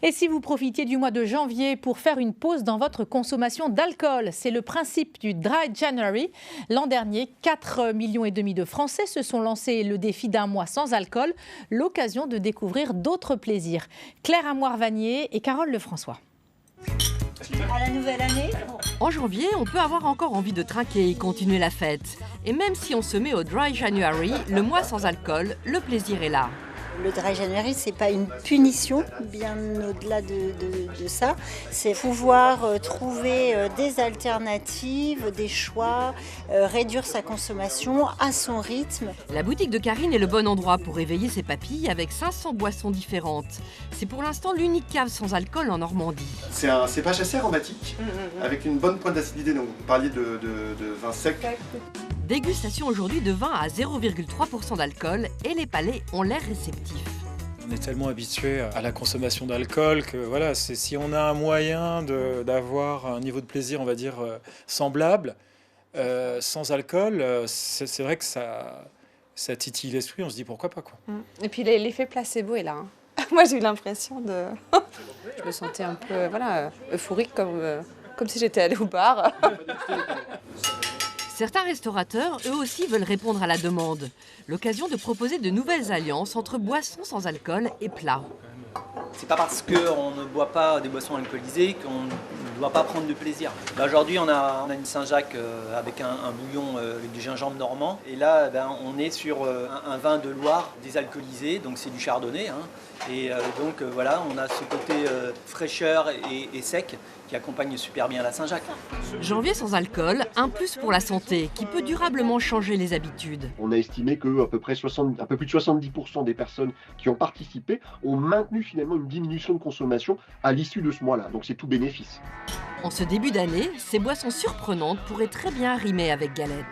Et si vous profitiez du mois de janvier pour faire une pause dans votre consommation d'alcool, c'est le principe du Dry January. L'an dernier, 4,5 millions de Français se sont lancés le défi d'un mois sans alcool, l'occasion de découvrir d'autres plaisirs. Claire Amoir-Vanier et Carole Lefrançois. À la nouvelle année. En janvier, on peut avoir encore envie de trinquer et continuer la fête. Et même si on se met au Dry January, le mois sans alcool, le plaisir est là. Le Dry January, c'est pas une punition, bien au-delà de ça. C'est pouvoir trouver des alternatives, des choix, réduire sa consommation à son rythme. La boutique de Karine est le bon endroit pour éveiller ses papilles avec 500 boissons différentes. C'est pour l'instant l'unique cave sans alcool en Normandie. C'est un cépage assez aromatique, avec une bonne pointe d'acidité. Donc vous parliez de vin sec. Dégustation aujourd'hui de vin à 0,3% d'alcool et les palais ont l'air réceptifs. On est tellement habitué à la consommation d'alcool que voilà, si on a un moyen d'avoir un niveau de plaisir, on va dire, semblable, sans alcool, c'est vrai que ça titille l'esprit, on se dit pourquoi pas, quoi. Et puis l'effet placebo est là. Moi j'ai eu l'impression de... Je me sentais un peu euphorique comme si j'étais allée au bar. Certains restaurateurs, eux aussi, veulent répondre à la demande. L'occasion de proposer de nouvelles alliances entre boissons sans alcool et plats. C'est pas parce qu'on ne boit pas des boissons alcoolisées qu'on ne doit pas prendre de plaisir. Là, aujourd'hui, on a une Saint-Jacques avec un bouillon avec du gingembre normand. Et là, on est sur un vin de Loire désalcoolisé, donc c'est du chardonnay. Et donc voilà, on a ce côté fraîcheur et sec qui accompagne super bien la Saint-Jacques. Janvier sans alcool, un plus pour la santé qui peut durablement changer les habitudes. On a estimé que à peu plus de 70% des personnes qui ont participé ont maintenu finalement une diminution de consommation à l'issue de ce mois-là. Donc c'est tout bénéfice. En ce début d'année, ces boissons surprenantes pourraient très bien rimer avec galette.